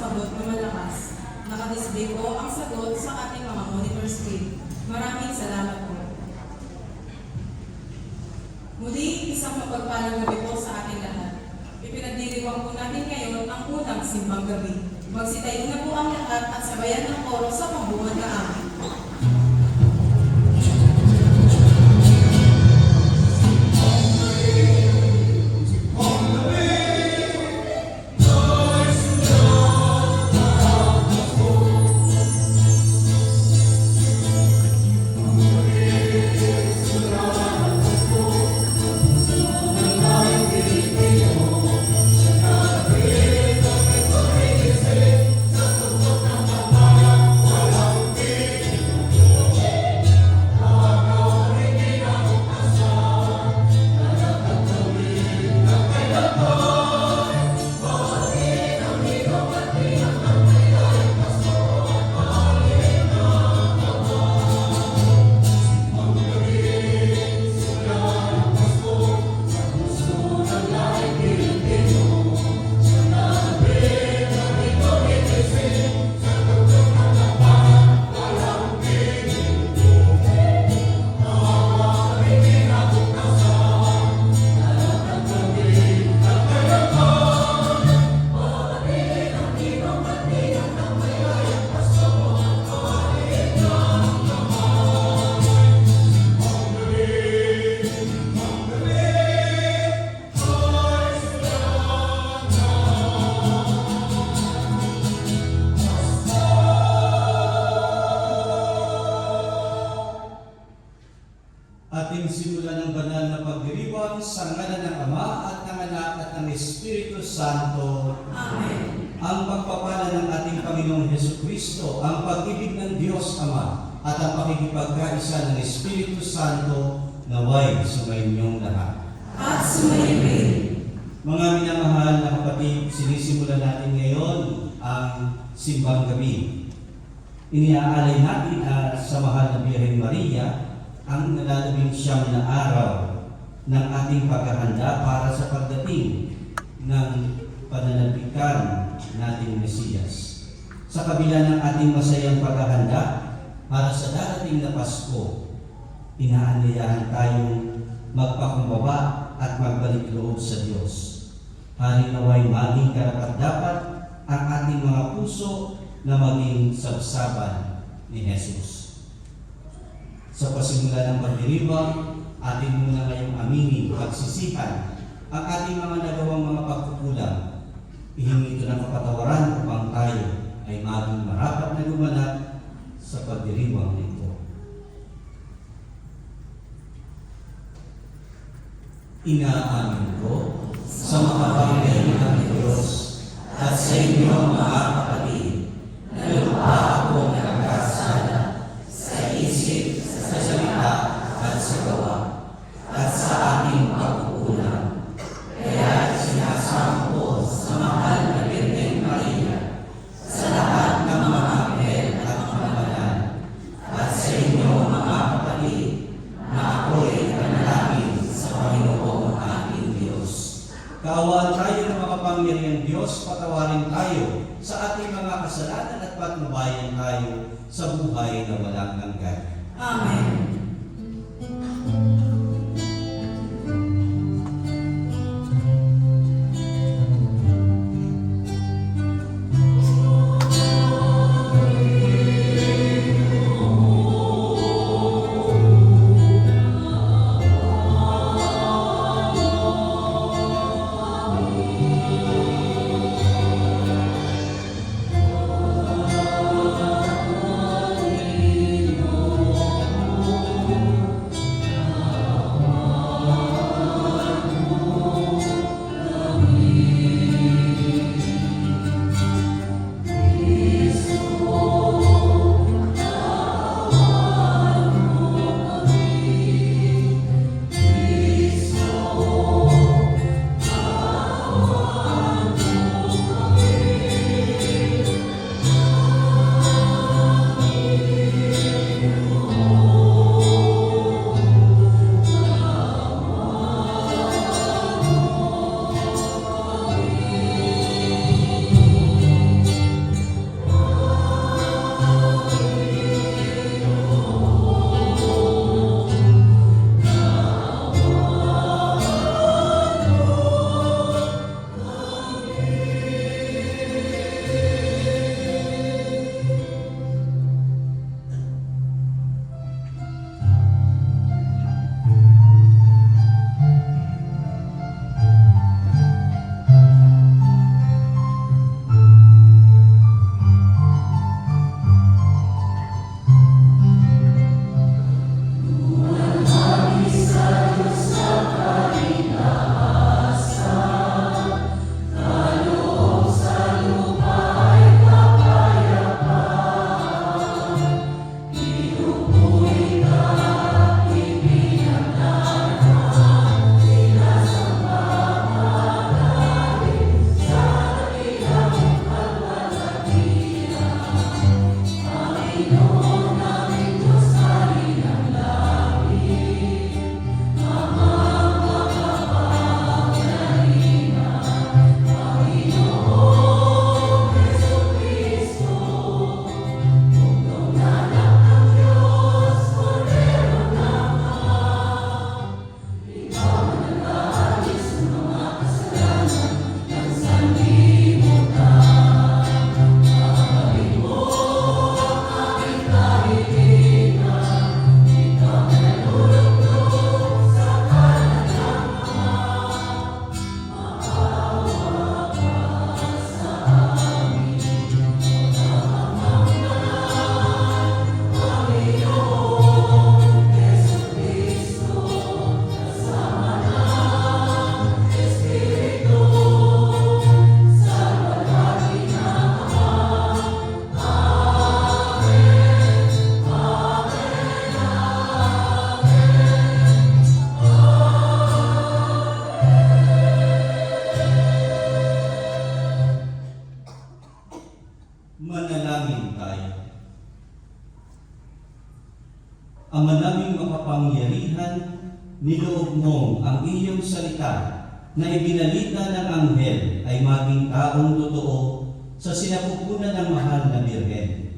sumagot na malakas. Nakadisplay po ang sagot sa ating mga monitor screen. Maraming salamat po. Muli, isang mapagpalang gabi po sa ating lahat. Ipinagdiriwang po natin ngayon ang unang simbang gabi. Magsitayo na po ang lahat at sabayan ng koro sa pambungad na amin. Ating simulan ng banal na pagdiriwang sa ngalan ng Ama at ng Anak at ng Espiritu Santo. Amen. Ang pagpapala ng ating Panginoong Hesukristo, ang pag-ibig ng Diyos Ama, at ang pakikipagkaisa ng Espiritu Santo naway sumainyong lahat. At sumayin. Mga minamahal na kapatid, sinisimulan natin ngayon ang simbang gabi. Iniaalay natin sa mahal na Birhen Maria ang nalalabing siyam na araw ng ating paghahanda para sa pagdating ng pananabikan nating Mesiyas. Sa kabila ng ating masayang paghahanda para sa darating na Pasko, inaanyayahan tayong magpakumbaba at magbalik loob sa Diyos. Hari naway maging karapat-dapat ang ating mga puso na maging sabsaban ni Jesus. Sa pasimula ng pagdiriwang, atin muna ngayong aminin, pagsisihan ang ating mga nagawang mga pagkukulang. Ihingi ito ng kapatawaran upang tayo ay maging marapat na gumanap sa pagdiriwang nito. Inaamin ko sa makapangyarihan ng Diyos at sa inyo mga kapatid na lupa akong nagkasala sa isip, sa salita at sa gawa at sa aking pagkukulang. Kaya sinasampo sa mahal na Birhen Maria, sa lahat ng mga anghel at mga banal, at sa inyo mga kapatid na ako'y panalangin sa Panginoong ating Diyos. Kaawaan tayo ng makapangyarihang Diyos, patawarin tayo sa ating mga kasalanan at patnubayan tayo sa buhay na walang hanggan. Amen. Ama naming makapangyarihan, niloob mo ang iyong salita na ibinalita ng anghel ay maging taong totoo sa sinapupunan ng mahal na Birhen.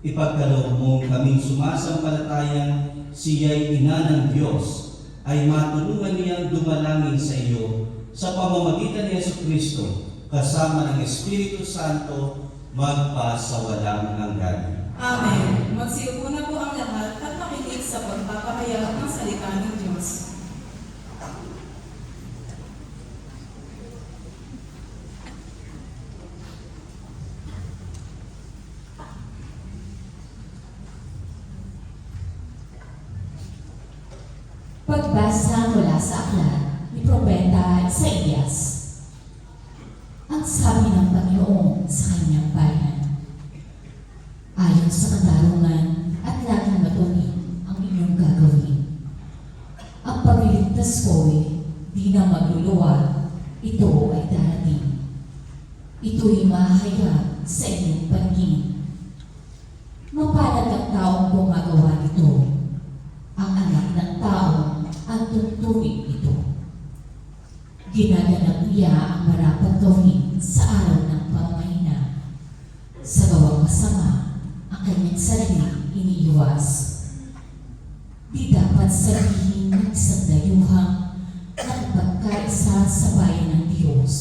Ipagkaloob mo kaming sumasampalatayang siya'y ina ng Diyos, ay matulungan niyang dumalangin sa iyo sa pamamagitan ni Jesucristo kasama ng Espiritu Santo magpasawalang hanggan. Amen. Magsiupo na po ang lahat at makinig sa pagpapahayag ng salita ng Diyos. Pagbasa mula sa aklat ni Propeta Isaías. Ang sabi ng Panginoon sa kanyang bayan, ayon sa katarungan at laging matuwid ang inyong gagawin. Ang pagliligtas ko'y di na magluluwag, ito ay darating. Ito'y mahayag sa inyong paningin. Mapalad ang taong gumagawa nito, ang anak ng tao ang tuntunin ito. Ginaganap niya ang marapat gawin sa araw ng pamahina. Sa gawang masama, ang kanyang sarili iniiwas. Di dapat sabihin ng isang dayuhang nakapagkaisa sa bayan ng Diyos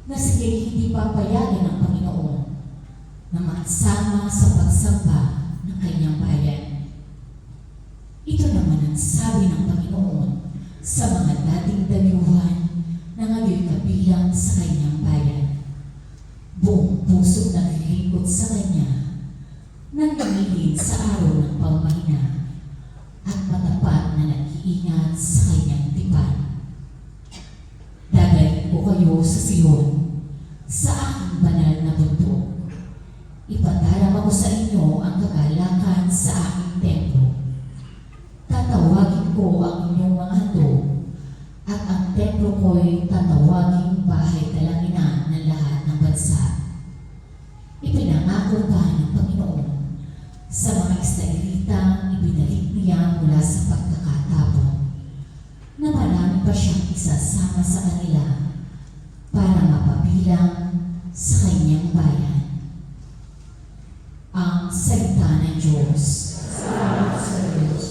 na sila'y hindi papayagan ng Panginoon na makasama sa pagsamba ng kanyang bayan. Ito naman ang sabi ng Panginoon sa mga dating dayuhan na ngayon kabilang sa kanyang bayan. Buong puso naglilingkod sa kanya, nang lumilin sa araw ng pamahina, at matapat na nag-iingat sa kanyang tipan. Dadalhin ko kayo sa Sion, sa aking banal na bundok. Ipataram ako sa inyo ang kagalakan sa aking templo. Tatawagin ko ang inyong mga handog, at ang templo ko'y tatawagin bahay talanginan ng lahat ng bansa. Ipinangako pa ng Panginoon sa mga Israelitang ibinalik niya mula sa pagkakatapon na marami pa siyang isasama sa kanila para mapabilang sa kanyang bayan. Ang salita ng Diyos. Salamat sa Diyos.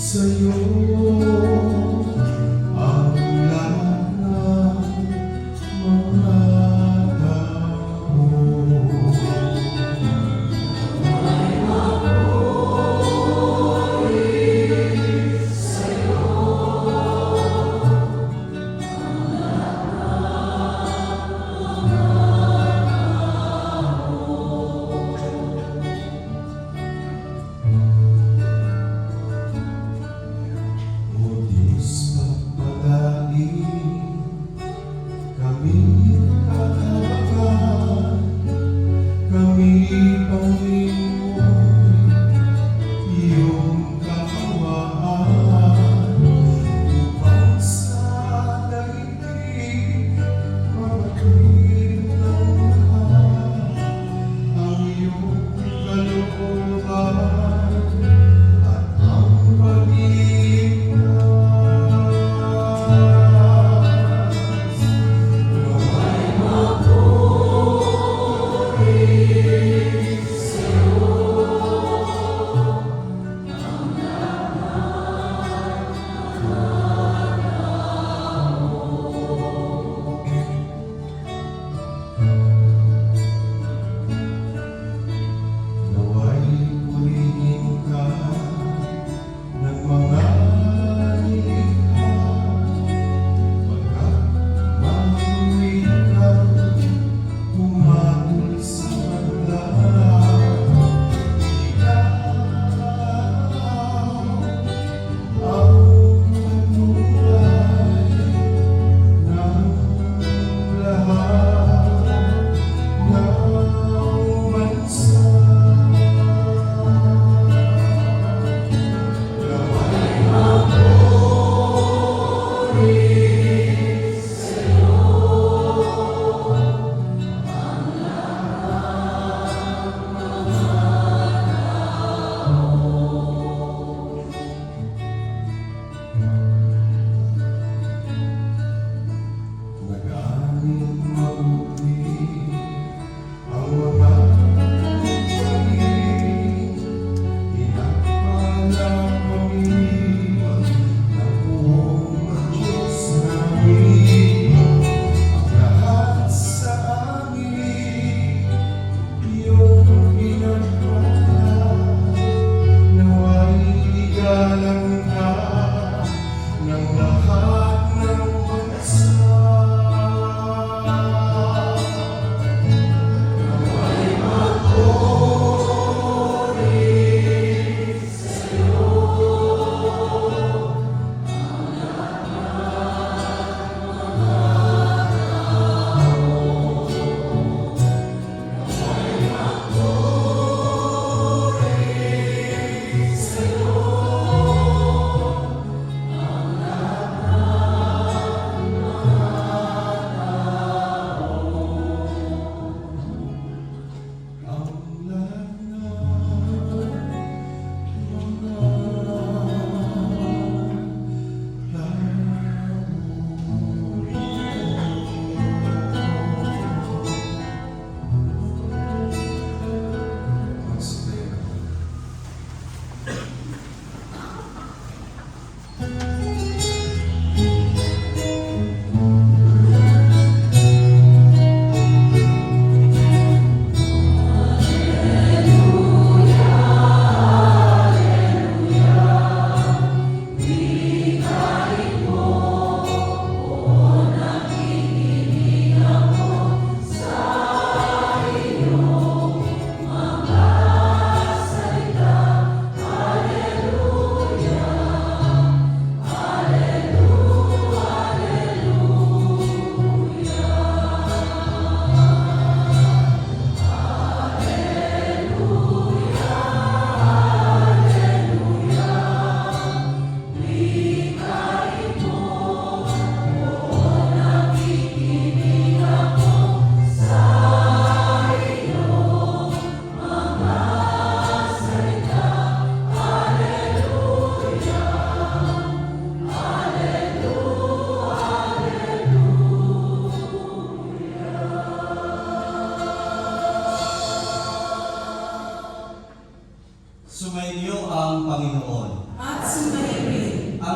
Sa'yo ang lahat ng mga tao.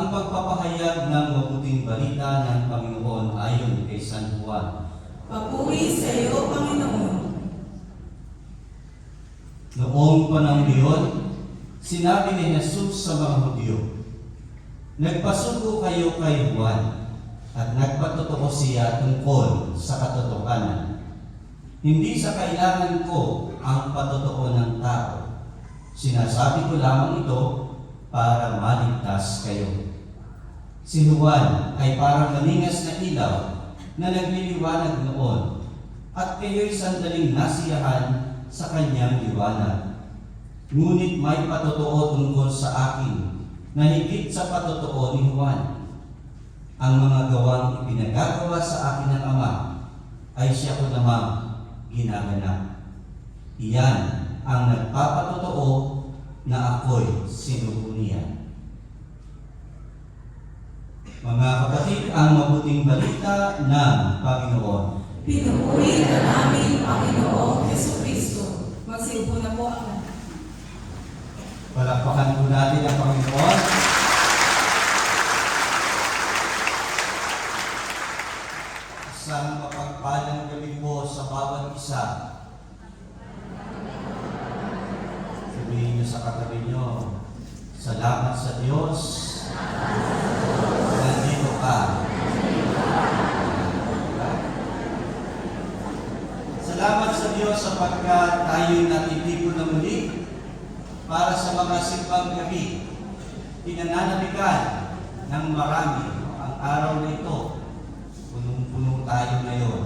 Ang pagpapahayag ng mabuting balita ng Panginoon ayon kay San Juan. Papuri sa iyo, Panginoon. Noong panahon iyon, sinabi ni Jesus sa mga Hudyo, "Nagpasugo kayo kay Juan at nagpatotoo siya tungkol sa katotohanan. Hindi sa kailangan ko ang patotoo ng tao. Sinasabi ko lamang ito para maligtas kayo. Si Juan ay parang maningas na ilaw na nagliliwanag noon at kayo'y sandaling nasiyahan sa kanyang liwanag. Ngunit may patotoo tungkol sa akin na higit sa patotoo ni Juan. Ang mga gawang ipinagagawa sa akin ng Ama ay siya ko namang ginaganap. Iyan ang nagpapatotoo na ako'y sinugo niya." Mga kapatid, ang mabuting balita ng Panginoon. Pinupuri ka namin, Panginoong Jesucristo. Magsiupo na po ang lahat. Palakpakan po natin ang Panginoon. Isang mapagpalang gabi po sa bawat isa. Sabihin niyo sa katabi niyo, "Salamat sa Diyos. Nandito ka." Salamat sa Diyos sapagkat tayo'y natitipon na muli para sa mga simbang gabi. Pinananabikan ng marami ang araw na ito. Punong-puno tayo ngayon.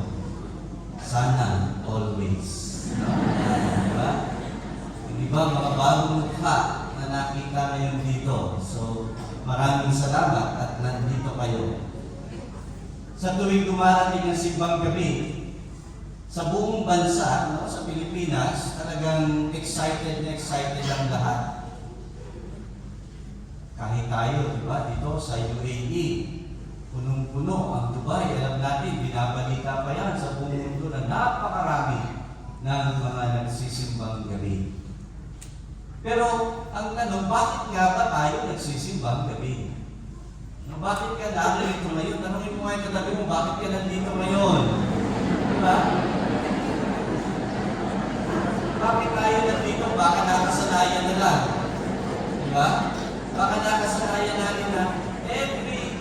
Sana always. No? Diba? Yung iba, mga bagong mukha na nakita ngayon dito. So, maraming salamat at nandito kayo. Sa tuwing dumarating ang simbang gabi, sa buong bansa, no, sa Pilipinas, talagang excited na excited ang lahat. Kahit tayo, di ba, dito sa UAE, punong-puno ang Dubai. Alam natin, binabalita pa yan sa buong mundo na napakarami ng mga nagsisimbang gabi. Pero, ang tanong, bakit nga ba tayo nagsisimbang gabi? No, bakit ka narito ngayon? Tanongin mo nga yung katabi mo, bakit ka nandito ngayon? Diba? Bakit tayo nandito? Baka nakasanayan na lang. Diba? Baka nakasanayan natin na every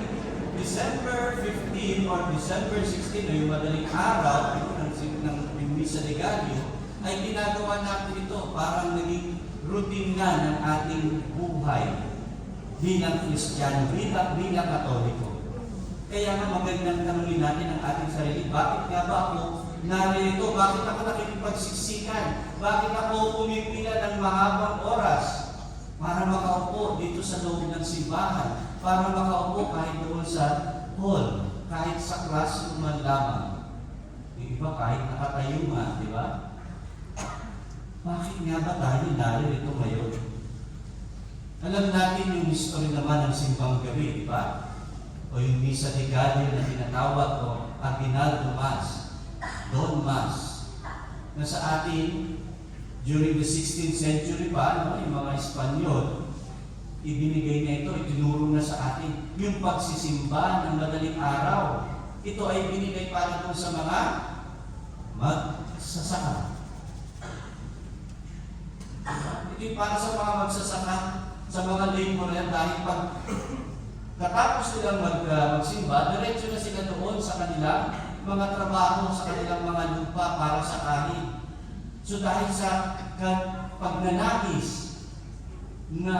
December 15 or December 16 o yung madaling araw ng Misa de Gallo ay ginagawa natin ito parang naging routine na ng ating buhay bilang Kristiyano, bilang Katoliko. Kaya nga magandang tanongin natin ang ating sarili, bakit nga ba ako narito? Bakit ako nakikipagsiksikan? Bakit ako pumipila ng mahabang oras para makaupo dito sa loob ng simbahan? Para makaupo kahit doon sa hall, kahit sa classroom man lamang. Yung iba kahit nakatayo nga, di ba? Bakit nga ba tayo narito ngayon? Alam natin yung history naman ng simbang gabi, di ba? O yung Misa de Gallo na tinatawag o Aguinaldo Mass, Don Mass, na sa atin, during the 16th century pa, no, yung mga Espanyol, ibinigay na ito, itinuro na sa atin. Yung pagsisimba ng madaling araw, ito ay binigay para doon sa mga magsasaka. Ito yung para sa mga magsasaka, sa mga laborer, dahil pag katapos nilang magsimba, diretso na sila doon sa kanilang mga trabaho, sa kanilang mga lupa para sa kanin. So dahil sa pagnanais na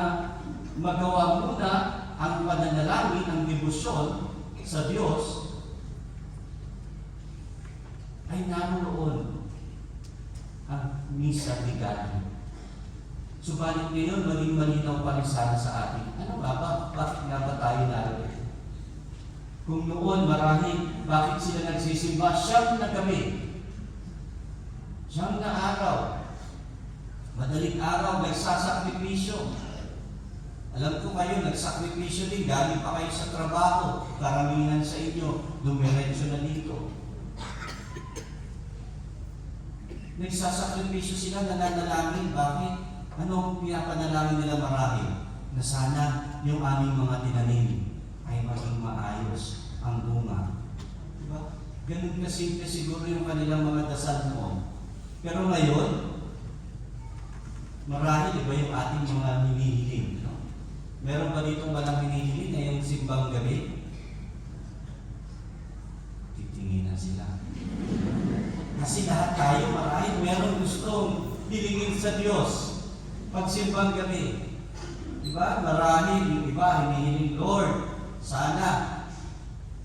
magawa muna ang pananalangin, ang debosyon sa Diyos, ay naroon ang Misa de Gallo. Subalit ngayon, maging malinaw pa rin sana sa atin. Ano nga ba? Bakit nga ba tayo narito? Kung noon marahil, bakit sila nagsisimba? Siyam na gabi. Siyam na araw. Madaling araw, may sasakripisyo. Alam ko kayo, nagsakripisyo din. Galing pa kayo sa trabaho. Karamihan sa inyo, dumiretso na dito. Nagsasakripisyo sila, nananalangin. Bakit? Anong pinapanalangin nila marahil? na sana yung aming mga tinanim ay maging maayos ang bunga. Diba? Ganun kasimple siguro yung kanilang mga dasal noon. Pero ngayon, marahil iba yung ating mga hinihiling. No? Meron ba dito walang hinihiling ngayong simbang gabi? Titinginan sila. Kasi lahat tayo marahil meron gustong hilingin sa Diyos pag simbang gabi. Diba? Marahil yung iba hinihiling, Lord, sana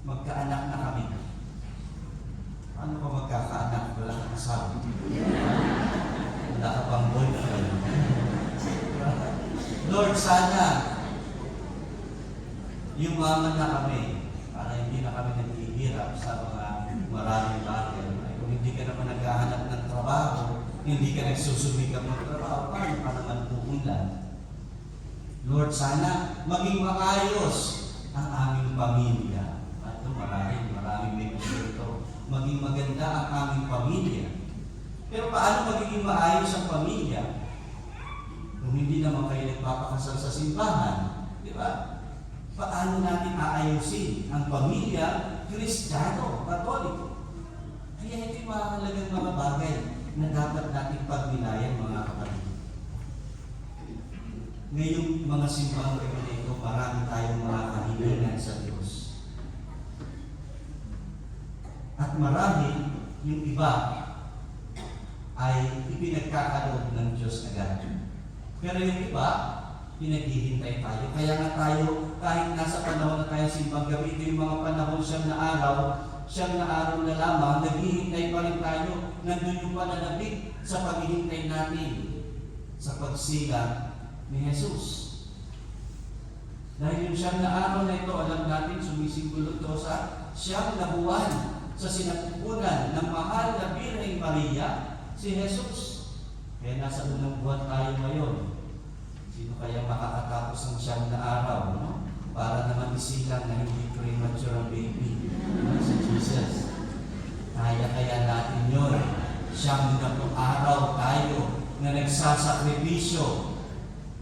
magkaanak na kami. Paano ka magkakaanak? Wala kang asawa. Wala ka pang boyfriend. Lord, sana yumaman na kami para hindi na kami naghihirap sa mga maraming bagay. Ay, kung hindi ka naman naghahanap ng trabaho, hindi ka nagsusumikap ng trabaho, paano ka naman puundan? Lord, sana maging maayos ang aming pamilya. At ito maraming may gusto ito. Maging maganda ang aming pamilya. Pero paano magiging maayos ang pamilya kung hindi naman kayo nagpapakasal sa simbahan? Di ba? Paano natin aayusin ang pamilya Kristiyano, Katoliko? Kaya ito yung mahalagang mga bagay na dapat natin pagnilayan, mga kapatid. Ngayong mga simbang gabi ito, marami tayong mga kahilingan sa Diyos. At marami yung iba ay ipinagkakaloob ng Diyos agad. Pero yung iba, pinaghihintay tayo. Kaya nga tayo, kahit nasa panahon na tayo simbang gabi, ito yung mga panahon siyang na araw na lamang, naghihintay pa rin tayo. Nandun yung pananabik sa paghihintay natin sa pagsilang ni Jesus. Dahil yung siyang na araw na ito, alam natin, sumisimbolo ito sa siyang na buwan sa sinapupunan ng mahal na Birheng Maria, si Jesus. Kaya nasa unang buwan tayo ngayon. Sino kaya makakatapos ng siyang na araw, no? Para naman isilang na hindi premature ang baby, no? Si Jesus. Kaya natin yun. Siyang na araw tayo na nagsasakripisyo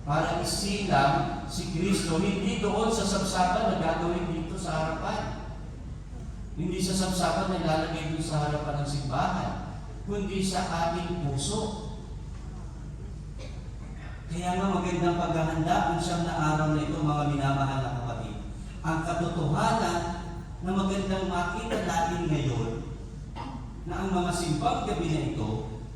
para isilang si Kristo, hindi doon sa sabsaban na gagawin dito sa harapan. Hindi sa sabsaban na lalagay doon sa harapan ng simbahan, kundi sa ating puso. Kaya nga magandang paghahanda ang siyang na araw na ito, mga minamahal na kapatid. Ang katotohanan na magandang makita natin ngayon na ang mga simbang gabi na ito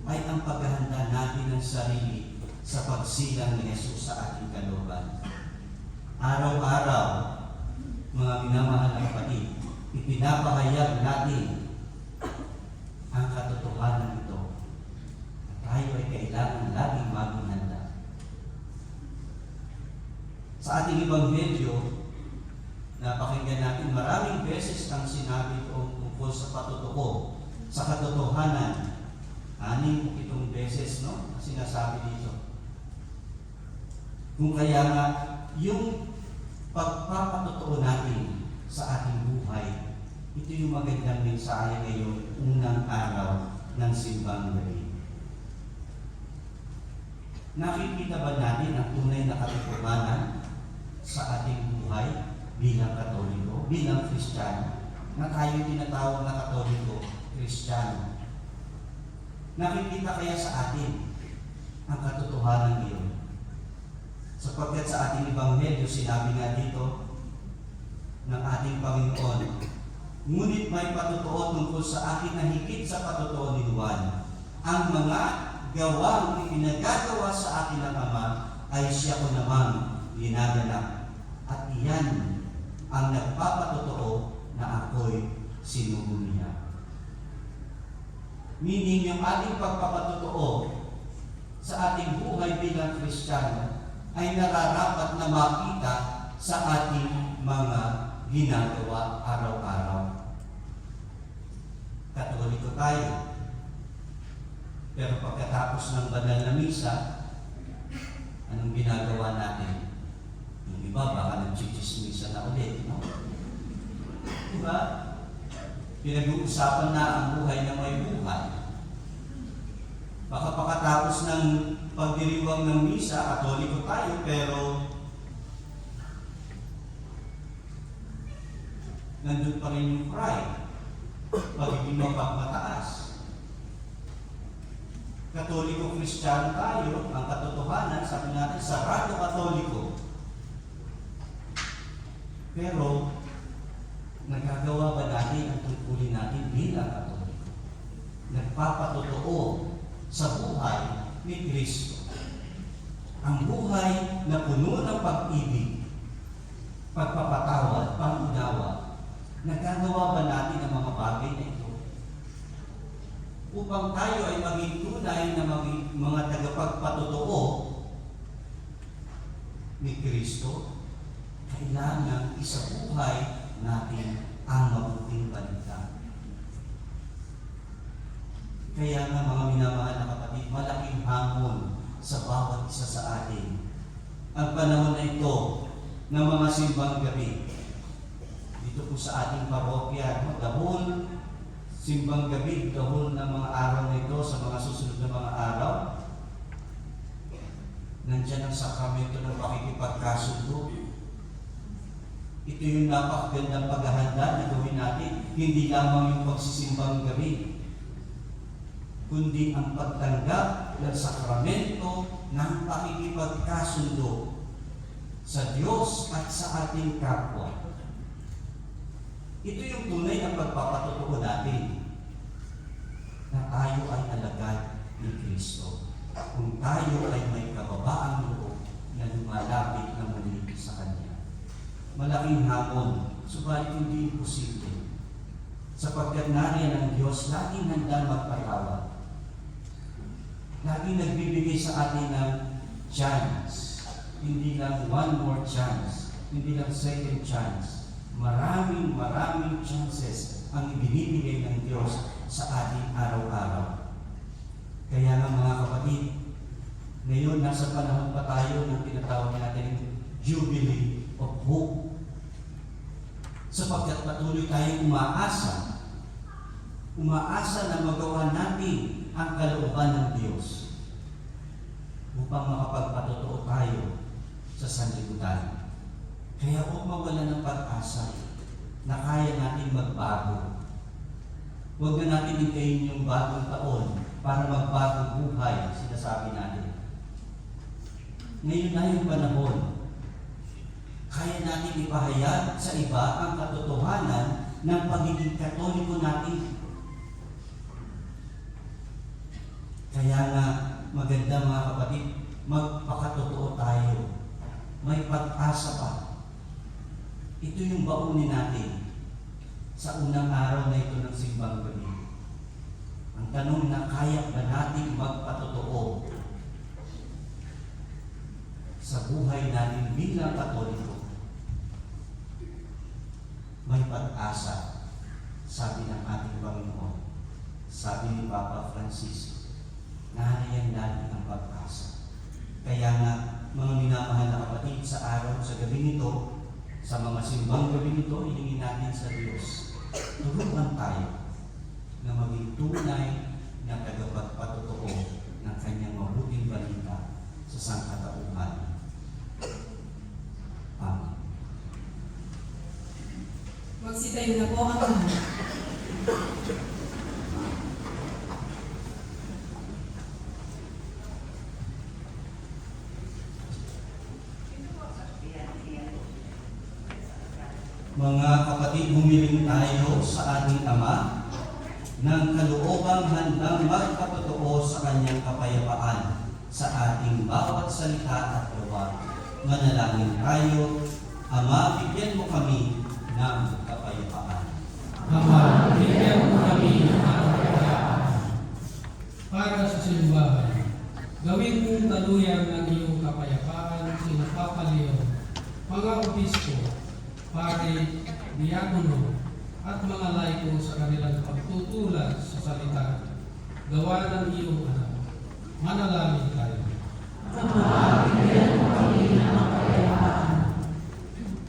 ay ang paghahanda natin ng sarili sa pagsilang ni Jesus sa ating kalooban. Araw-araw, mga minamahal na kapatid, ipinapahayag natin ang katotohanan ito. Tayo ay kailangan laging maging handa. Sa ating Ebanghelyo, napakinggan natin maraming beses ang sinabi ko tungkol sa patutuo, sa katotohanan. 6 o 7 beses, no? Sinasabi dito. Kung kaya nga, yung pagpapatutuo natin sa ating buhay, ito yung magandang mensahe ngayon, unang araw ng simbang gabi. Nakikita ba natin ang tunay na katotohanan sa ating buhay bilang Katoliko, bilang Kristiyano, na tayo tinatawag na Katoliko, Kristiyano? Nakikita kaya sa atin ang katotohanan iyon? Sapagkat sa ating Ebanghelyo, sinabi nga dito ng ating Panginoon, ngunit may patutuo tungkol sa akin na higit sa patutuo ni Juan. Ang mga gawang ipinagagawa sa akin ng Ama ay siya ko namang ginaganap. At iyan ang nagpapatutuo na ako'y sinugo niya. Meaning yung ating pagpapatutuo sa ating buhay bilang Kristiyano ay nararapat na makita sa ating mga ginagawa araw-araw. Katoliko tayo. Pero pagkatapos ng banal na misa, anong ginagawa natin? Yung iba baka nagchichismisa na ulit, no? Diba? Pinag-uusapan na ang buhay na may buhay. Baka pagkatapos ng pagdiriwang ng misa, Katoliko tayo, pero nandun pa rin yung pride, pagiging mapagmataas. Katoliko Kristiyano tayo, ang katotohanan, sabi natin, sarado katoliko. Pero, nagagawa ba natin ang tungkulin natin bilang katoliko? Nagpapatotoo sa buhay ni Kristo. Ang buhay na puno ng pag-ibig, pagpapatawad, pangunawa. Nagagawa ba natin ang mga bagay na ito? Upang tayo ay maging tunay na maging mga tagapagpatotoo ni Kristo, kailangan isabuhay natin ang mabuting balita. Kaya nga mga minamahal na kapatid, malaking hamon sa bawat isa sa atin. Ang panahon na ito ng mga simbang gabi, dito po sa ating parokya, dahon, simbang gabi, dahon ng mga araw na ito sa mga susunod na mga araw, nandiyan ang sakramento ng pakikipagkasundo. Ito yung napakagandang paghahanda na gawin natin, hindi lamang yung pagsisimbang gabi, kundi ang pagtanggap ng sakramento ng pakikipagkasundo sa Diyos at sa ating kapwa. Ito yung tunay na pagpapatotoo natin na tayo ay alagad ni Kristo. Kung tayo ay may kababaang loob na lumalapit na muli sa Kanya. Malaking hamon, subalit hindi imposible. Sapagkat nariyan ang Diyos, laging handa magpatawad. Laging nagbibigay sa atin ng chance. Hindi lang one more chance. Hindi lang second chance. Maraming chances ang ibinibigay ng Diyos sa ating araw-araw. Kaya nga mga kapatid, ngayon nasa panahon pa tayo ng tinatawag natin Jubilee of Hope. Sapagkat patuloy tayong umaasa na magawa natin ang kalooban ng Diyos upang makapagpatotoo tayo sa sanlibutan. Kaya huwag mawala ng pag-asa na kaya natin magbago. Huwag na natin hintayin yung bagong taon para magbagong buhay, sinasabi natin. Ngayon na yung panahon, kaya natin ipahayag sa iba ang katotohanan ng pagiging katoliko natin. Kaya nga, maganda mga kapatid, magpakatotoo tayo. May pag-asa pa. Ito yung baunin natin sa unang araw na ito ng simbang gabi. Ang tanong na kaya ba natin magpatotoo sa buhay natin bilang katoliko? May pag-asa, sabi ng ating Panginoon. Sabi ni Papa Francisco, nahalayan natin ang pag-asa. Kaya nga, mga minamahal na kapatid, sa araw, sa gabi nito, sa mga simbang gabi nito, hilingin natin sa Diyos. Tulungan tayo na maging tunay na tagapagpatotoo ng Kanyang mabuting balita sa sangkatauhan. Amen. Magsitayo na po ang lahat. Mga kapatid, humiling tayo sa ating Ama ng kaloobang handang magpatotoo sa Kanyang kapayapaan sa ating bawat salita at gawa. Manalangin tayo, Ama, bigyan mo kami ng kapayapaan. Ama, bigyan mo kami ng kapayapaan. Para sa simbahan, gawin mong taluyan ng iyong kapayapaan sina Papa Leo, mga obispo, pare, diakono, at mga laiko sa kanilang pagtutulad sa salita, gawa ng iyong anak. Manalangin tayo. Ama, bigyan mo kami ng kapayapaan.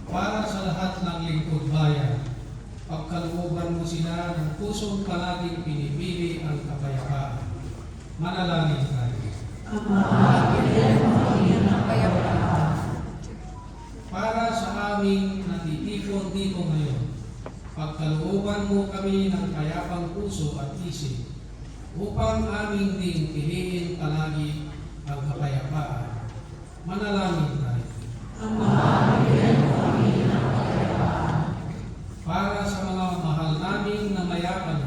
Para sa lahat ng lingkod bayan, pagkalooban mo sila ng pusong palaging pinipili ang kapayapaan. Manalangin tayo. Ama, bigyan mo kami ng kapayapaan. Para sa aming natitipon dito ngayon, Pagkalooban mo kami ng kayapang puso at isip, upang aming din piliin palagi ang kapayapaan. Manalangin tayo. Para sa mga mahal naming namayapan,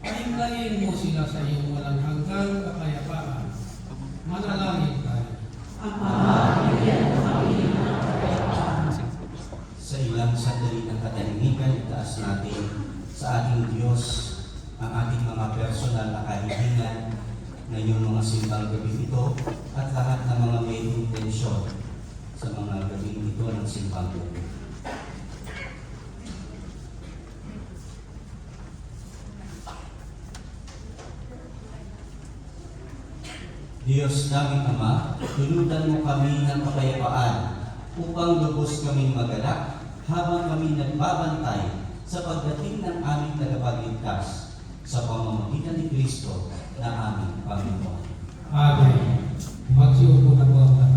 pahinggayin mo sila sa iyong walang hanggang kapayapaan. Manalangin tayo. Sa ilang sandali ng katahimikan, itaas natin sa ating Diyos ang ating mga personal na kahilingan ngayong mga simbang gabi ito at lahat ng mga may intensyon sa mga gabi ito ng simbang gabi. Diyos naming Ama, tulutan mo kami ng kapayapaan upang lubos kaming magalak habang kami nagbabantay sa pagdating ng aming tagapagligtas sa pamamagitan ni Kristo na aming Panginoon. Amen. Magsiupo na po ang lahat.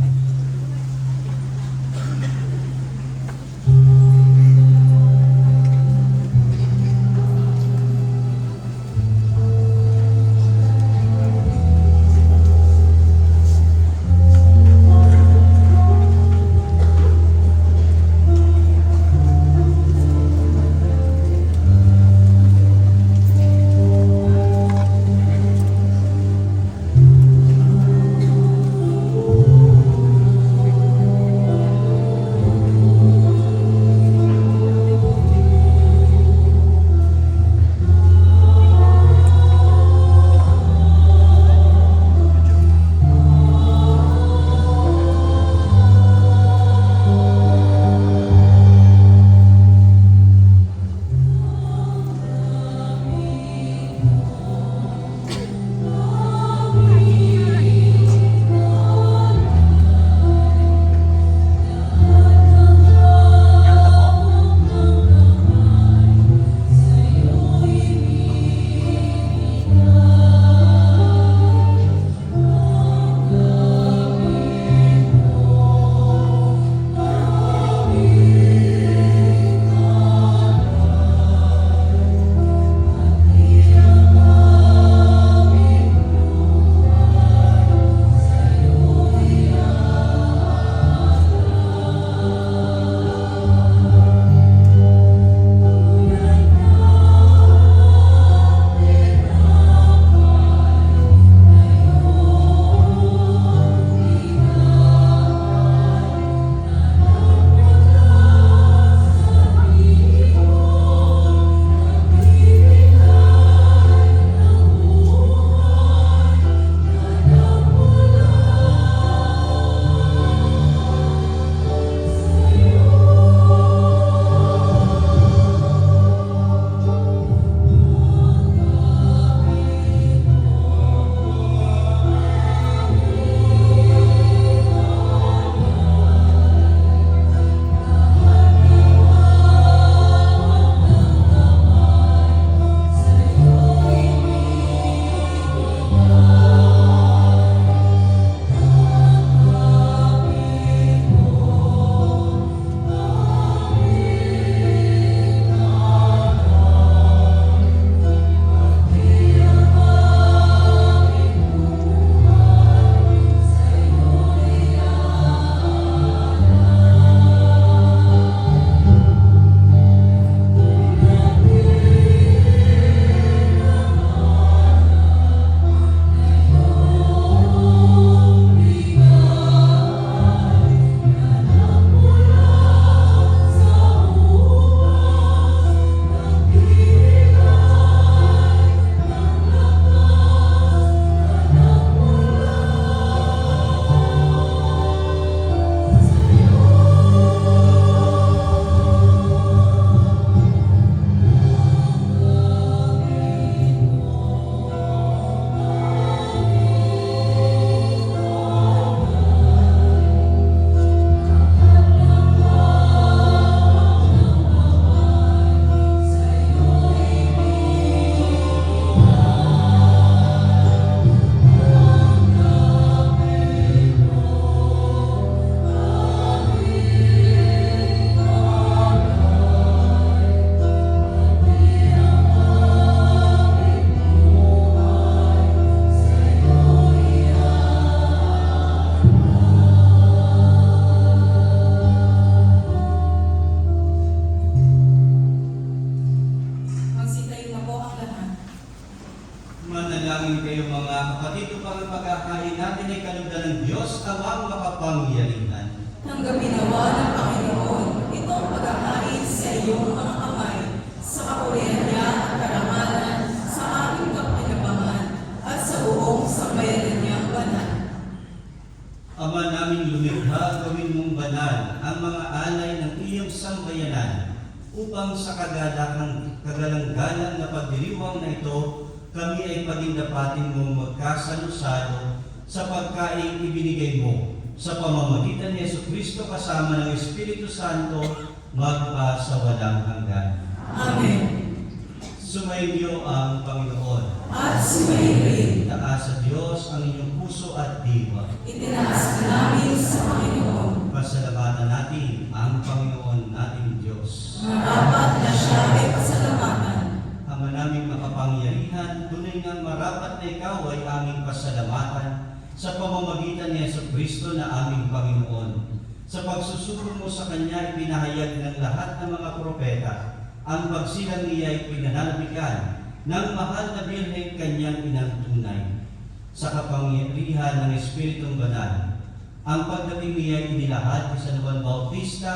isang bayanan upang sa kagalang-galang na pagdiriwang na ito, kami ay pagindapatin mong magkasalo-salo sa pagkain ibinigay mo sa pamamagitan ni Jesucristo kasama ng Espiritu Santo magpa sa walang hanggan. Amen. Sumainyo ang Panginoon. At sumayin Itaas sa Diyos ang inyong puso at diwa. itinaas ka namin sa Panginoon. Pasalamatan natin ang Panginoon nating Diyos. Marapat na siya ay pasalamatan. Ama naming makapangyarihan, tunay nga marapat na ikaw ay aming pasalamatan sa pamamagitan ni Jesucristo na aming Panginoon. Sa pagsusuko mo sa Kanya, ipinahayag ng lahat ng mga propeta. Ang pagsilang niya ay pinananabikan ng mahal na Birheng Kanyang inangtunay. Sa kapangyarihan ng Espiritong Banal, ang pagdating niya ay inilahad ni San Juan Bautista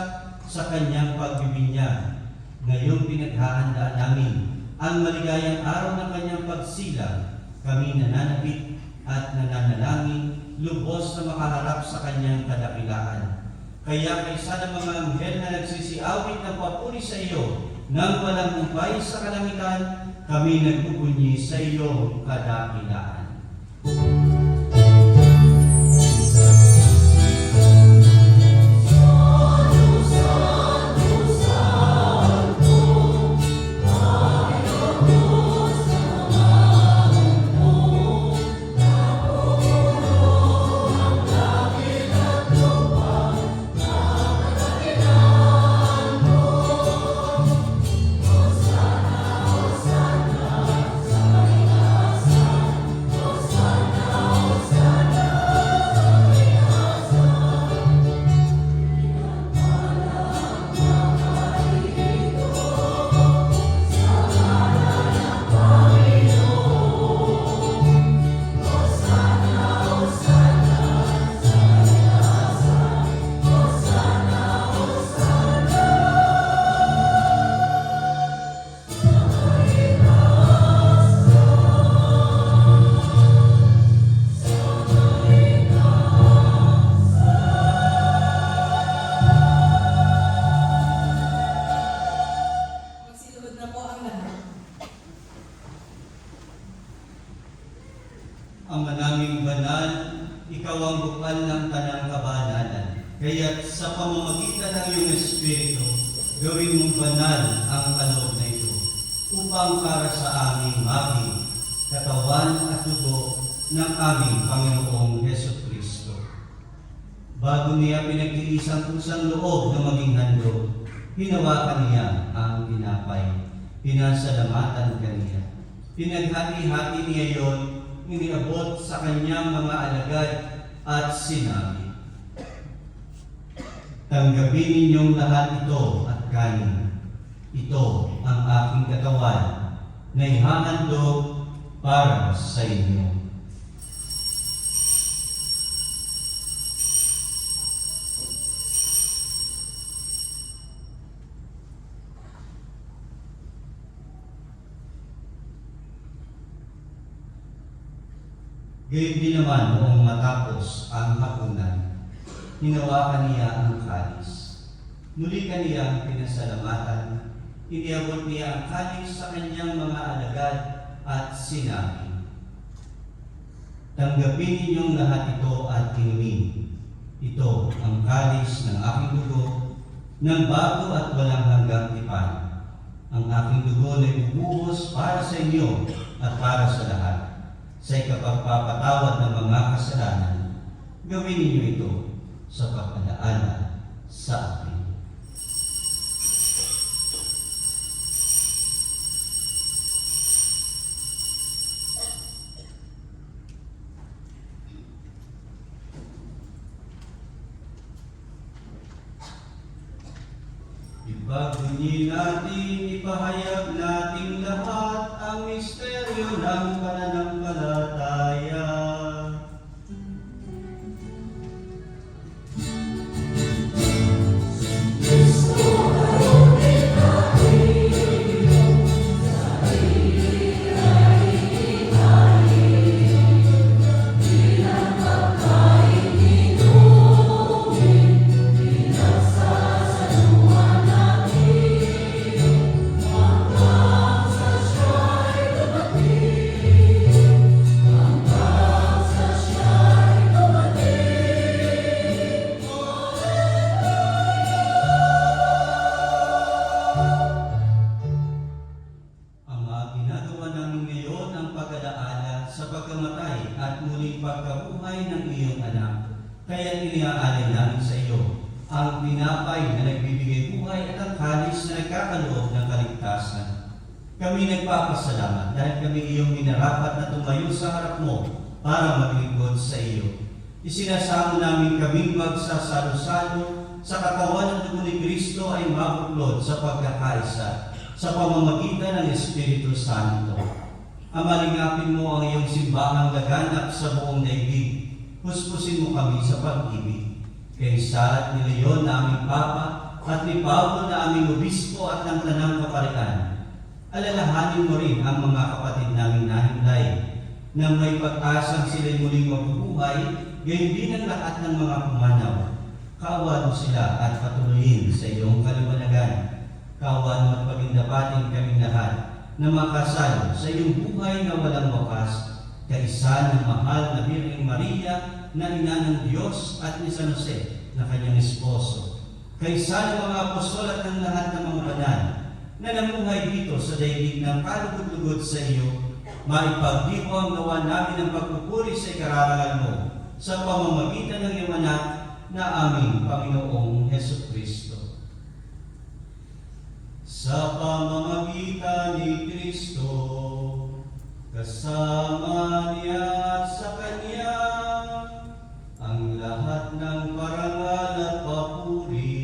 sa Kanyang pagbibinyag. Ngayong pinaghahandaan namin ang maligayang araw ng Kanyang pagsilang, kami nananabik at nananalangin, lubos na makaharap sa Kanyang kadakilaan. Kaya kaysa ng mga anghel na nagsisiawit ng papuri sa iyo, nang walang humpay sa kalangitan, kami nagpupunyi sa iyo kadakilaan. Magsiluhod na po ang lahat. Ama naming banal, ikaw ang bukal ng tanang kabanalan. Kaya't sa pamamagitan ng iyong Espiritu, gawin mong banal ang kaloob na ito, upang para sa aming maging katawan at dugo ng aming Panginoong Jesucristo. Bago niya pinagtiisang kusang loob na maging handog, hinawakan niya ang tinapay, pinasalamatan kaniya. Pinaghati-hati niya yon, iniabot sa kanyang mga alagad at sinabi, tanggapin ninyong lahat ito at kanin. Ito ang aking katawan na ihahandog para sa inyo. Gayon din naman noong matapos ang hapunan, hinawakan niya ang kalis. Muli kaniyang pinasalamatan, iniabot niya ang kalis sa kanyang mga alagad at sinabi, tanggapin ninyong lahat ito at inumin. Ito ang kalis ng aking dugo, ng bago at walang hanggang tipan. Ang aking dugo na ibubuhos para sa inyo at para sa lahat. Sa ikapagpapatawad ng mga kasalanan, gawin ninyo ito sa pagpadaala sa akin. Ibaguni natin, ipahayag nating lahat ang misteryo ng pananampalataya. Sa nagkakaloob ng kaligtasan. Kami nagpapasalamat dahil kami iyong minarapat na tumayo sa harap mo para maglingkod sa iyo. Isinasamo namin kaming magsasalo-salo sa katawan ng dugo ni Kristo ay mabuklod sa pagkakaisa sa pamamagitan ng Espiritu Santo. Amalingapin mo ang iyong simbahang laganap sa buong daigdig. Puspusin mo kami sa pag-ibig. Kay Sara at ni Leon na aming Papa at ni Pablo na aming Obispo at ng Tanang Kaparian. Alalahanin mo rin ang mga kapatid naming nahimlay na may pag-asang sila'y muling mabubuhay, gayon din ang lahat ng mga pumanaw. Kaawaan mo sila at patuloyin sa iyong kaliwanagan. Kaawaan mo at pagindapatin kaming lahat na makasalo sa iyong buhay na walang wakas, kaisa ng mahal na Birheng Maria na ina ng Diyos at ni San Jose na kanyang esposo, kaisa ng mga apostol at ng lahat ng mga banal na namuhay dito sa daigdig ng kalugod-lugod sa iyo, maipagdibo ang gawa namin ng pagpupuri sa ikararangal mo sa pamamagitan ng iyong anak na aming Panginoong Hesukristo. Sa pamamagitan ni Kristo, kasama niya at sa Kanya, ang lahat ng parangal at papuri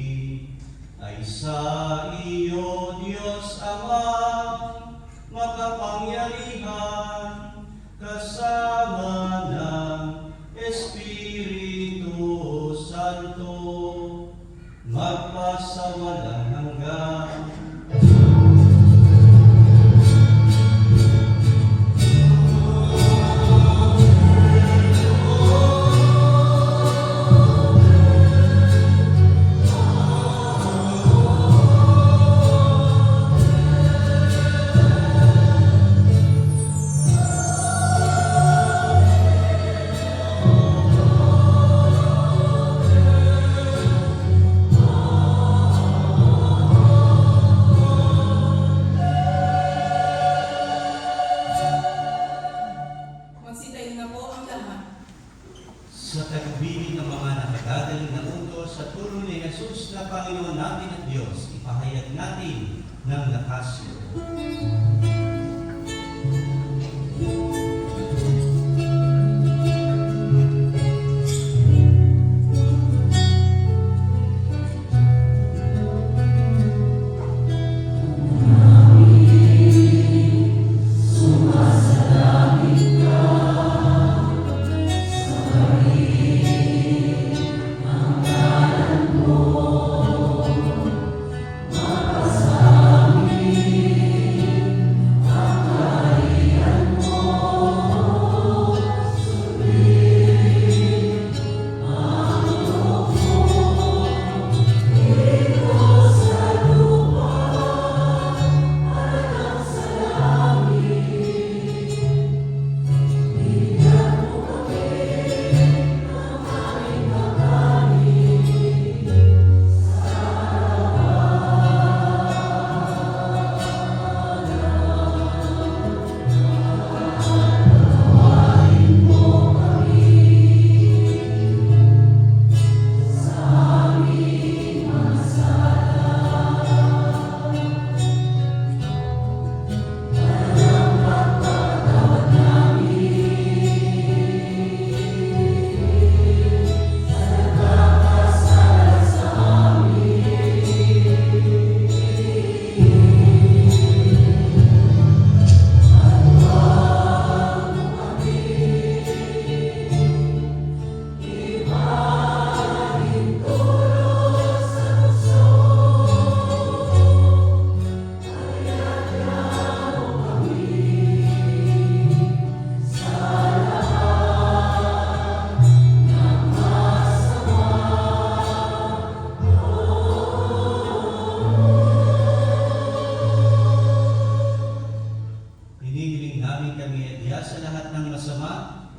ay sa iyo, Diyos Ama, makapangyarihan, kasama ng Espiritu Santo, magpasawalang hanggan. Magsitayo na po ang lahat. Sa tagbibig ng mga nakagagaling na utos sa turo ni Jesus na Panginoon natin at Diyos, ipahayag natin ng lakas loob.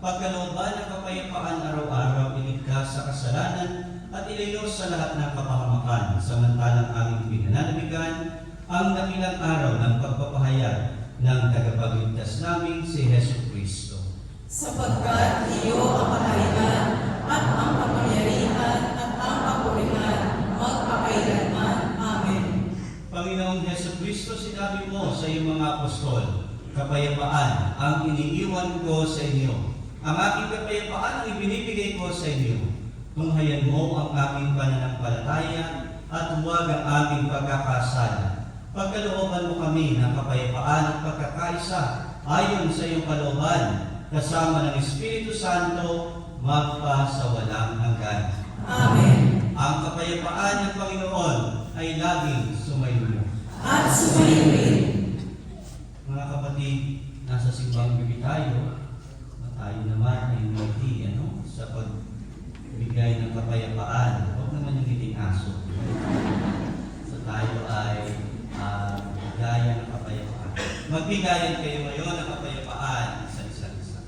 pagkalooban ng kapayapaan araw-araw, iligtas sa kasalanan at ilayos sa lahat ng kapahamakan, samantalang aming pinananabigan ang dakilang araw ng pagpapahayag ng tagapagligtas namin si Hesus Kristo. Sapagkat iyo ang kaharian at ang kapangyarihan at ang papurihan magpakailanman. Amen. Panginoong Kristo, sinabi mo sa iyong mga apostol, kapayapaan ang iniiwan ko sa inyo. Ang aking kapayapaan ang ibinibigay ko sa inyo. Tunghayan mo ang aming pananampalataya at huwag ang aming pagkakasala. Pagkalooban mo kami ng kapayapaan at pagkakaisa ayon sa iyong kalooban, kasama ng Espiritu Santo, magpasawalang hanggan. Amen. Ang kapayapaan ng Panginoon ay laging sumainyo. At sumayin rin. Mga kapatid, nasa simbang gabi tayo, tayo naman ay umiti sa pagbigay ng kapayapaan. Huwag naman yung iting aso. So tayo ay bigayan ng kapayapaan. Magbigayan kayo ngayon ng kapayapaan sa isa't isa.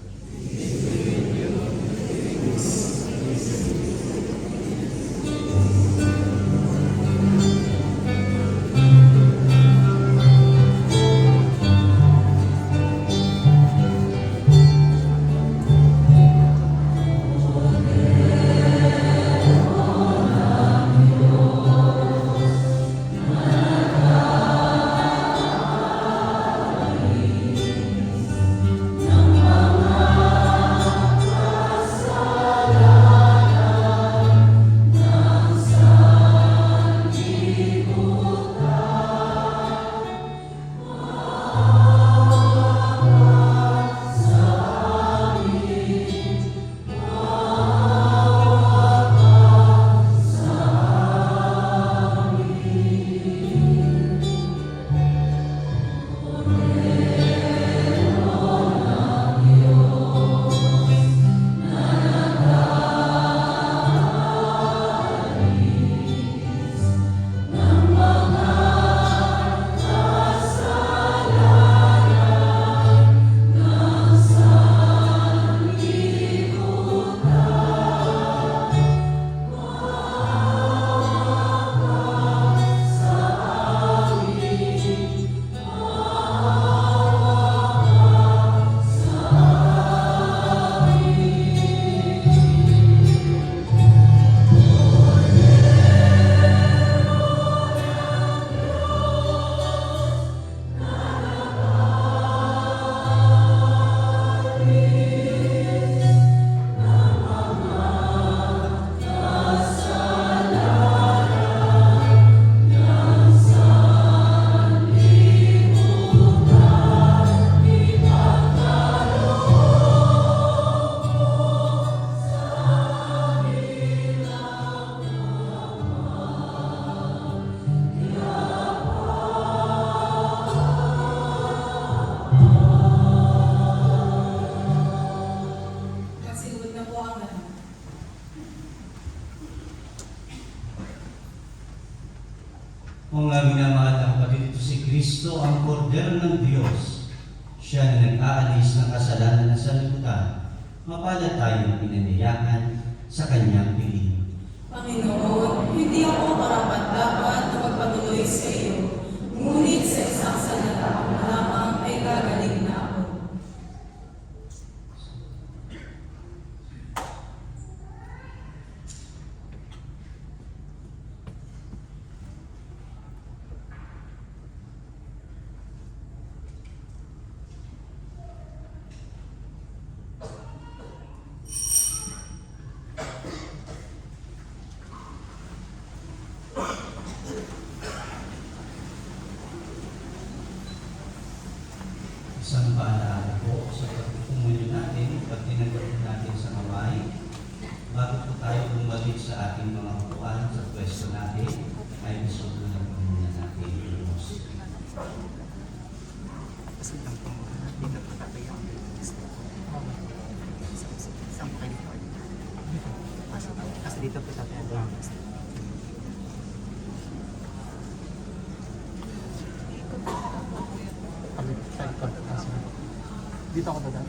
Magsiluhod na po ang lahat. Kung minamahal ang kapatid, ito si Kristo, ang kordero ng Diyos. Siya na nag-aalis ng kasalanan ng sanlibutan. Mapalad tayo ng pinaniyaan sa kanyang piling. Panginoon, hindi ako karapat-dapat na magpatuloy sa iyo, ngunit sa isang salita mo lamang ay gagaling na ako. Isang paalala po sa pagpupunyo natin, pag tinagawin natin sa kamay, bago po tayo bumalik sa ating mga upuan sa pwesto natin, ay gusto ko na muna natin ilos. Kasi dito po tayo ang dito ako dadaan.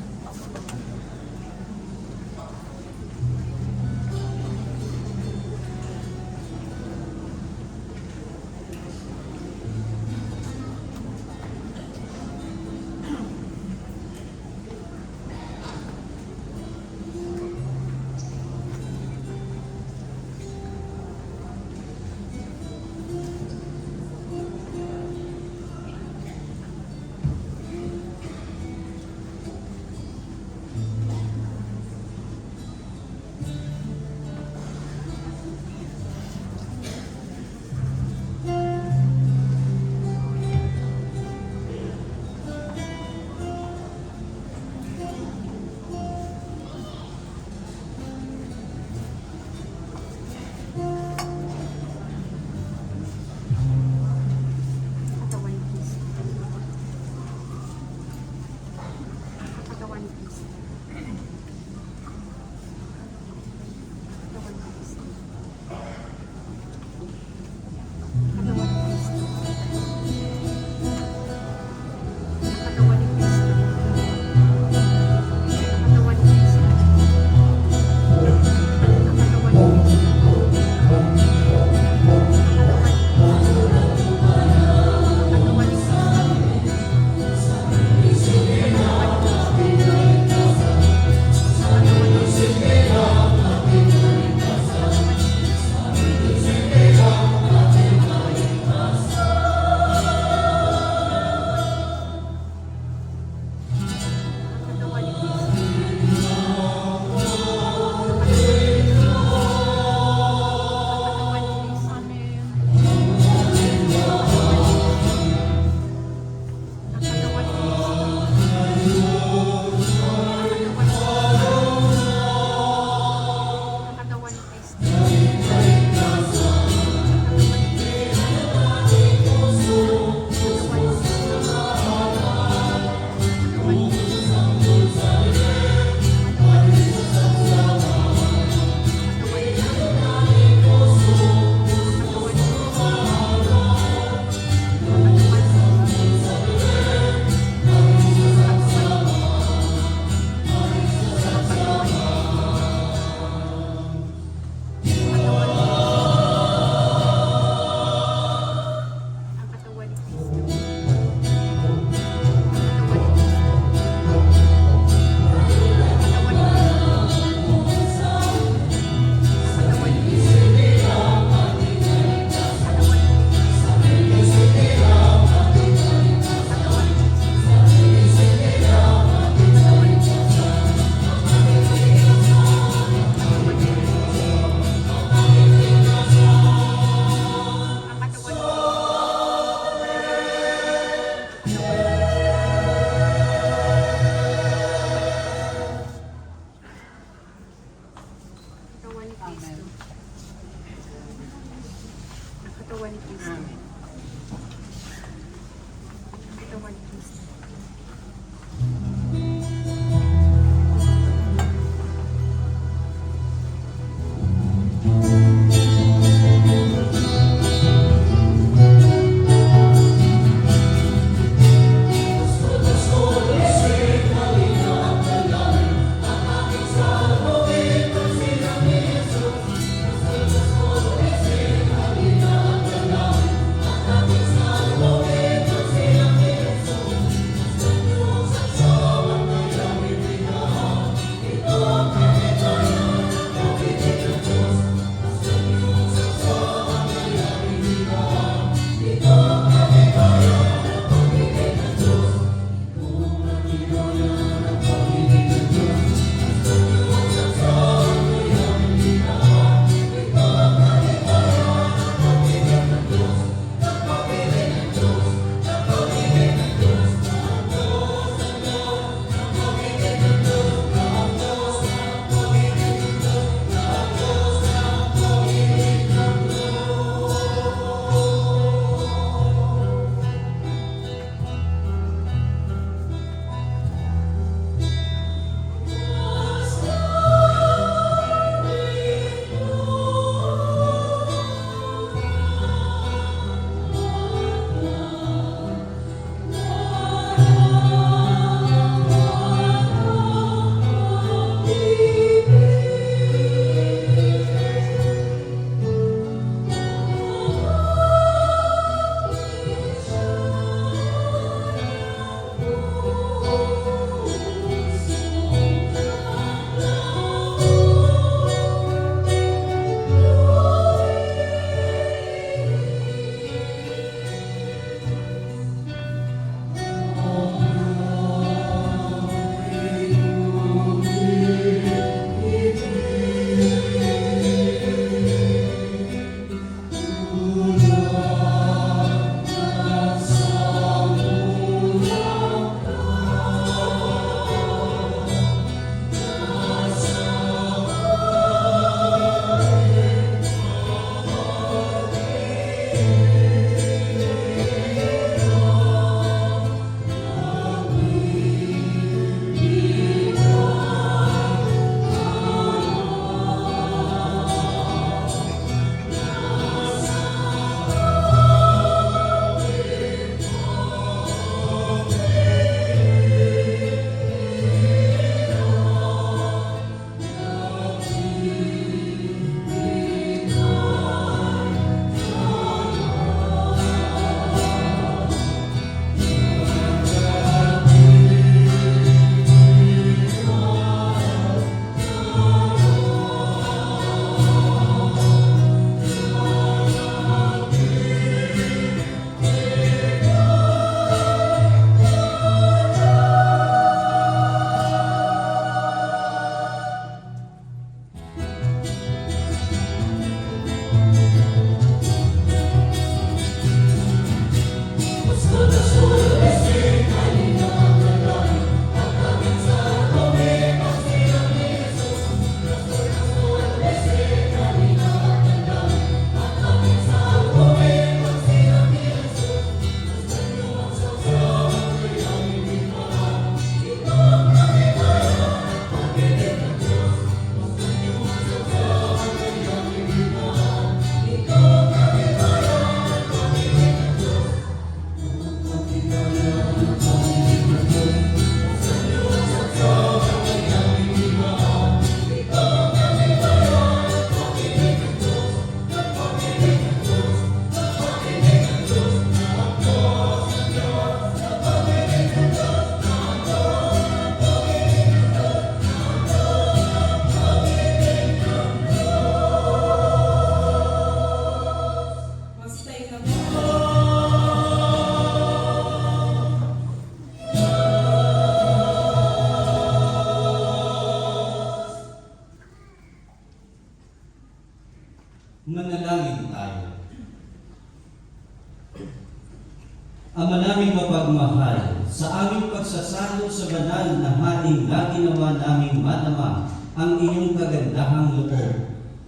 Ama naming mapagmahal, sa aming pagsasalo sa banal na hating na ginawa naming madama ang iyong kagandahang loob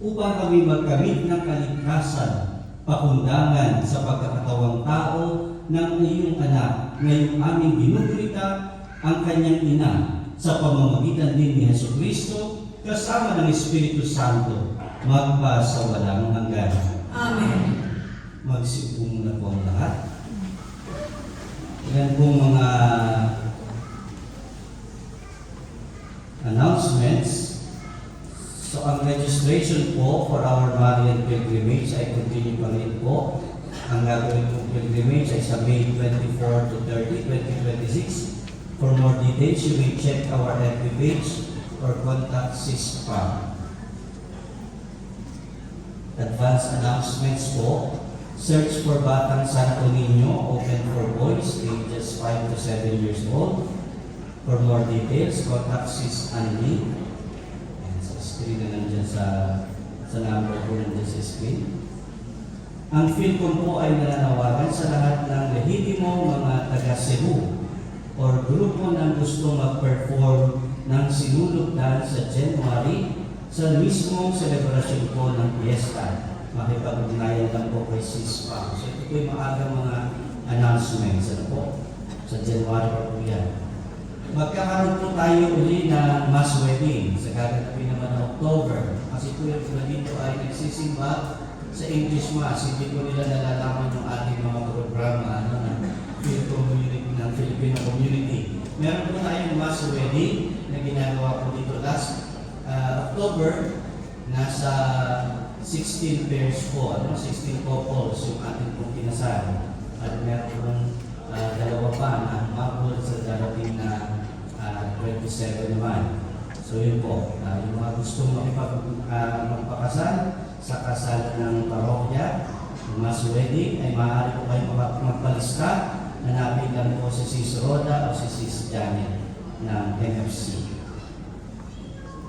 upang kami magkamit ng kaligtasan, pakundangan sa pagkakatawang tao ng iyong anak, ngayong aming binubulita ang kanyang ina sa pamamagitan din ni Jesucristo kasama ng Espiritu Santo magpa sa walang hanggan. Amen. Magsipo muna po ang lahat. Yan pong mga announcements. So ang registration po for our Marian Pilgrimage ay continue pa rin po. Ang gagawin pong pilgrimage ay sa May 24 to 30, 2026. For more details, you may check our FB page or contact SISPA. Advance announcements po. Search for Batang Santo Niño, open for boys ages 5 to 7 years old. For more details, contact Sis Annie. Ayan, sa screen na nandiyan sa number po nandiyan sa screen. Ang PhilCom po ay nananawagan sa lahat ng lehitimo mga taga Cebu or grupo na gusto mag-perform ng sinulugdan sa January sa mismong selebrasyon po ng fiesta. Makipag-ugnayan lang po kay SISPA. So ito po yung maagang mga announcements. Ano po? Sa January pa po yan. Magkakaroon po tayo uli na mass wedding sa gaganapin naman ng October. Kasi po yung sila dito ay nagsisimba sa English Mass. Hindi po nila nalalaman yung ating mga programa ng community, ng Filipino community. Meron po tayong mass wedding na ginagawa po dito last October. Nasa 16 pairs po, 16 couples yung ating pong kinasal. At meron pong dalawa pa na mabul sa darating na 27 naman. So yun po, yung mga gustong magpakasal sa kasal ng parokya, yung mass wedding, ay maaari po kayo magpalista. Hanapin lang po si Sis Roda o si Sis Janet ng NFC.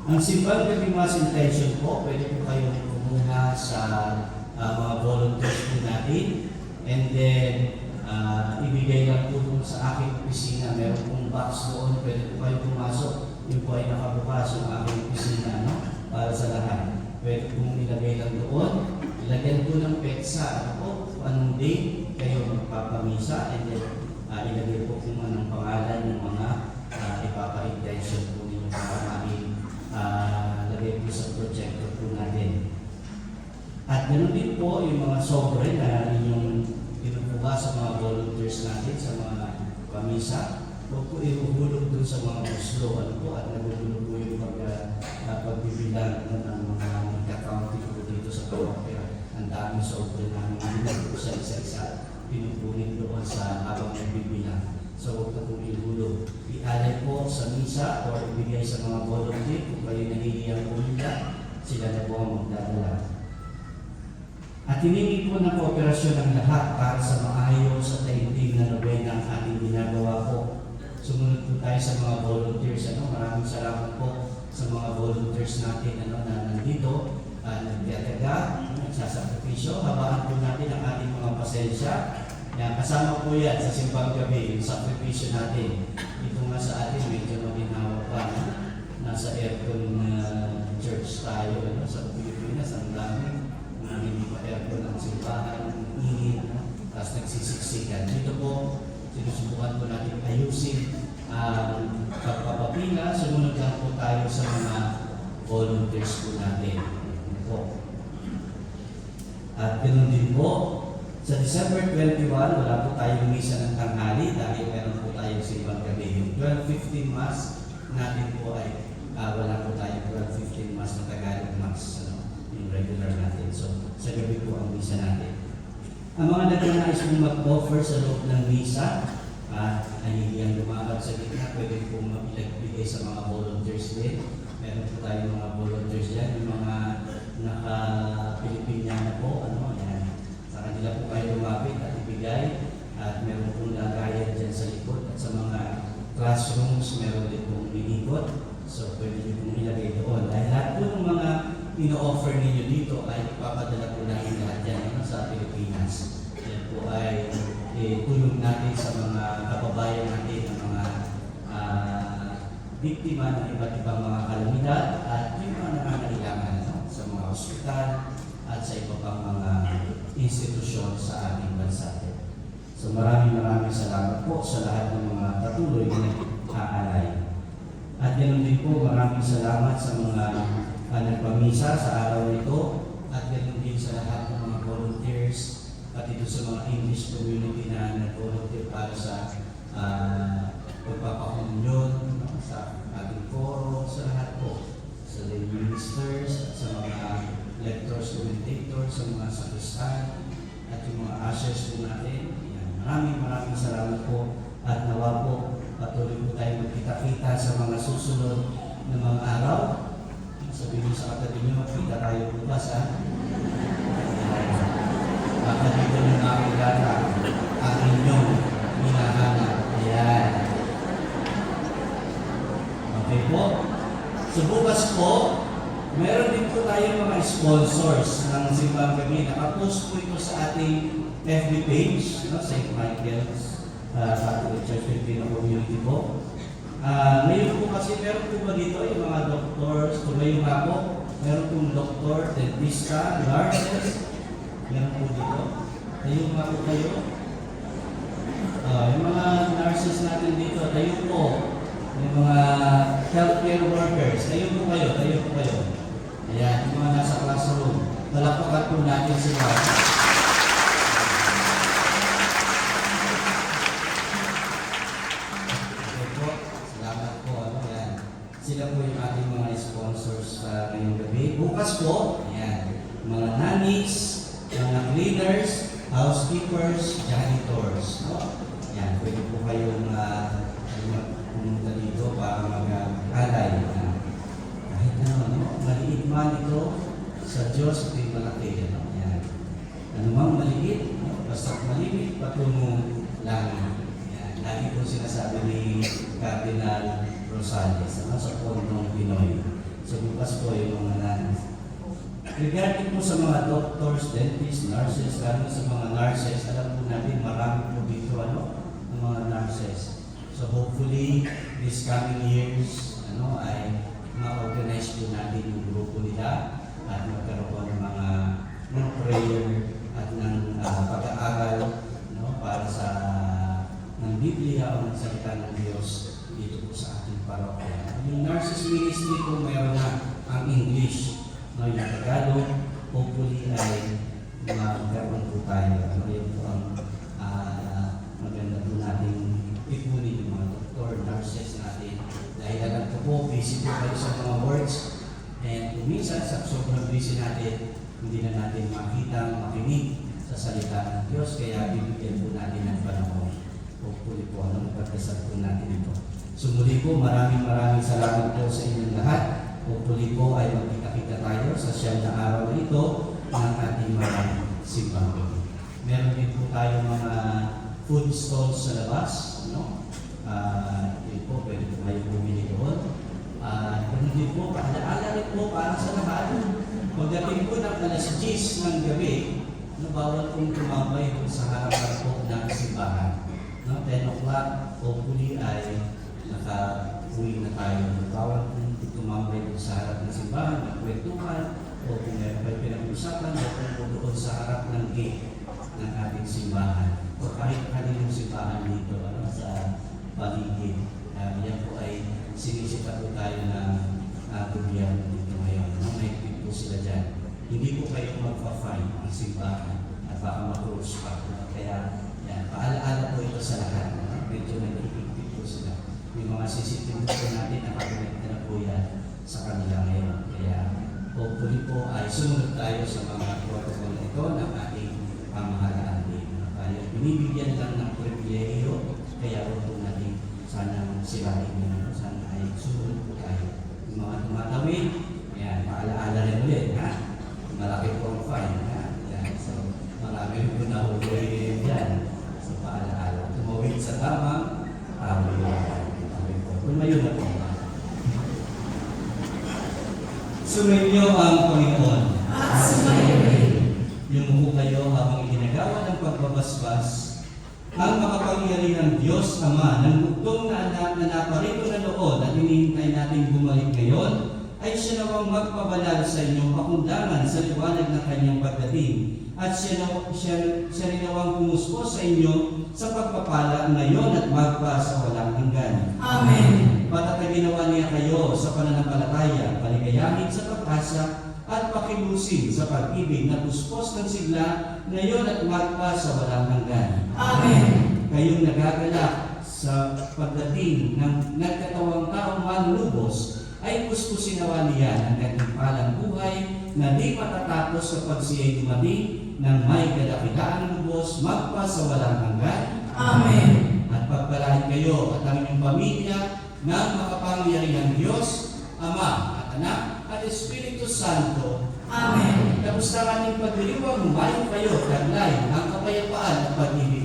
Ang simbang gabi mass intention po, pwede po kayong kumuha sa mga volunteers po natin. And then, ibigay lang po dun sa aking opisina. Meron pong box doon, pwede po kayong pumasok. Yung po ay nakabukas yung aking opisina, no? Para sa lahat. Pwede pong ilagay lang doon. Ilagyan po ng petsa. Ano po? Kung anong date kayo magpapamisa. And then, ilagay po kung anong pangalan ng mga ipapa-intention po ninyo para lagay po sa projector po natin. At ganoon din po yung mga sobre na inyong pinukuha sa mga volunteers natin sa mga pamisa. Huwag po ihuhulog doon sa mga muslo. Ano po? At naguhulog po yung pagbibilang ng mga nagka-counting po dito sa parokya. Ang daming sobre namin pinag po sa isa-isa. Pinupunin doon sa habang nagbibilang. So huwag na po ihulog. Ialay po sa misa o ibigay sa mga volunteer. Kung kayo nahihiyang umila, sila na po ang magdadala. At hiningi po ng kooperasyon ng lahat para sa maayos sa taimtim na nobena ang ating ginagawa po. Sumunod po tayo sa mga volunteers. Maraming salamat po sa mga volunteers natin na nandito, nagtiyataga, nagsasakripisyo. Habaan po natin ang ating mga pasensya. Yan, kasama po yan sa simbang gabi, yung sakripisyo natin. Ito nga sa atin, medyo maginawa pa. Nasa aircon church tayo sa Pilipinas, ang dami. Hindi pa aircon ang simbahan, ang init, tapos nagsisiksikan. Dito po, sinusubukan po natin ayusin ang pagpapapila. Sumunod lang po tayo sa mga volunteers po natin. At ganoon din po, sa December 21, wala po tayong misa ng tanghali dahil meron po tayong simbang gabi. Yung 12:15 Mass natin po ay wala po tayong 12:15 Mass na Tagalog Mass, yung regular natin. So, sa gabi po ang misa natin. Ang mga nagnanais pong mag-offer sa loob ng misa, nahihiyang lumabag sa gitna, pwede po mapilagbigay sa mga volunteers din. Meron po tayong mga volunteers dyan, yung mga naka-Pilipinyana po, yan. Sa kanila po kayo lumapit at ibigay. At meron pong lagayan dyan sa likod. At sa mga classrooms, meron din pong inikot. So, pwede nyo pong ilagay doon. Dahil lahat po ng mga ino-offer ninyo dito ay ipapadala po natin lahat yan sa Pilipinas. Yan po ay tulong natin natin sa mga kababayan natin ng mga biktima ng iba't ibang mga kalamidad at yung mga nangangailangan sa mga ospital at sa iba pang mga institusyon sa ating bansa. So maraming salamat po sa lahat ng mga patuloy na nag-aalay. At ganoon din po, maraming salamat sa mga nagpamisa sa araw nito at ganoon din sa lahat ng mga volunteers at ito sa mga English community na nag-volunteer para sa pagpapakomunyon sa ating foro, sa lahat po, sa lay ministers, at sa mga lectors, commentators, sa mga sakristan, at yung mga ushers po natin. Yan. Maraming salamat po at nawa po patuloy po tayo magkita-kita sa mga susunod na mga araw. Sabihin niyo sa katabi niyo, kita tayo bukas ha. Baka dito nyo nakakilala ang inyong hinahanap. Ayan. Okay po. So bukas po, meron din po tayo mga sponsors ng Simbang Gabi. Nakapost po ito sa ating FB page, no? St. Michael's Catholic Church Filipino Community po. Ngayon po kasi meron po ba dito yung mga doctors, tumayo nga po, meron pong doktor, dentista, nurses, meron po dito. Tayo nga po kayo. Yung mga nurses natin dito, tayo po. Yung mga healthcare workers, tayo po kayo. Ayan, yung mga nasa classroom. Palakpakan po natin sila. Okay po, salamat po. Ayan. Sila po yung ating mga sponsors ngayong gabi. Bukas po, ayan, mga nannies, mga cleaners, housekeepers, janitors. No? Yan, pwede po kayong pumunta dito para mag-alay na kahit maliit man ito sa Diyos at yung malaki. Yan. Anumang maliit, basta maliit, patungong langit. Yan. Lagi po sinasabi ni Cardinal Rosales sa Pondong Pinoy. So bukas po yung mga nanis. Regarding po sa mga doctors, dentists, nurses, lalo sa mga nurses, alam po natin marami po dito ng mga nurses. So hopefully, this coming years, ay ma-organize po natin yung grupo nila at magkaroon ng mga prayer at ng pag-aaral para sa ng Biblia o ng salita ng Diyos dito po sa ating parokya. Yung nurses ministry po mayroon na ang English. Yung Tagalog, hopefully ay magkaroon po tayo. Yun po ang maganda po natin ipunin yung mga doktor, nurses natin. Dahil alam ko po, busy po kayo sa mga works. And minsan, sa sobrang busy natin, hindi na natin makita, makinig sa salita ng Diyos. Kaya bibigyan po natin ng panahon. Hopefully po, magpagdasal po natin ito. So muli po, maraming salamat po sa inyong lahat. Hopefully po ay magkita-kita tayo sa siyang na araw na ito ng ating mga simbang gabi. Meron din po tayo mga food stalls sa labas. Yun po, pwede po kayo bumili doon. Ganun din po, paalaala rin po para sa lahat. Pagdating po ng alas 10 ng gabi, bawal pong tumambay po sa harapan po ng simbahan. 10 o'clock, hopefully ay naka-uwi na tayo. Bawal pong tumambay po sa harap ng simbahan, magkwentuhan, o kung meron kayo pinag-usapan, o doon sa harap ng gate ng ating simbahan. O kahit kaninong simbahan dito, sa paligid. Yan po ay sinisita po tayo ng gobyerno dito ngayon. May po sila dyan. Hindi po kayo magpa-fine ang simbahan at baka mag-close pa. Kaya yan, paalaala po ito sa lahat. Medyo nag-iipit po sila. May mga CCTV po natin nakakonekta na po yan sa kanila ngayon. Kaya hopefully po ay sumunod tayo sa mga protocol na ito ng ating pamahalaan din. Tayo binibigyan lang ng pribilehiyo, kaya huwag po natin sana sirain yun. Sana ay sumunod po tayo. Yung mga tumatawid, yan, paalaala rin ulit. Malaki po ang fine. Yan. So marami po na huli yan. So paalaala. Tumawid sa tamang tama. Tumayo na po. Sumayo ang Panginoon. At sumayo rin. Yumuko kayo habang iginagawa ng pagbabasbas ang makapangyarihan kayo ng Diyos Ama ng bugtong na anak na naparito na noon at hinihintay natin bumalik ngayon, ay siya nawang magpabalal sa inyong pakundangan sa liwanag ng kanyang pagdating. At siya rin nawang pumuspo sa inyo sa pagpapala ngayon at magpa sa walang hanggan. Amen. Patatagin nawa niya kayo sa pananampalataya, paligayahin sa pag-asa, at pakilusin sa pag-ibig na puspos ng sigla ngayon at magpa sa walang hanggan. Amen. Kayong nagagalak sa pagdating ng nagkatawang taong manlubos, ay puspusin nawa niya ang nagtimpalang buhay na di matatapos kapag siya'y dumating ng may kadakilaang lubos magpa sa walang hanggan. Amen. At pagpalain kayo at ang inyong pamilya ng makapangyarihang Diyos, Ama at Anak at Espiritu Santo. Amen. Tapos na aming pagdiriwang, humayo kayo, taglay ang kapayapaan at pag-ibig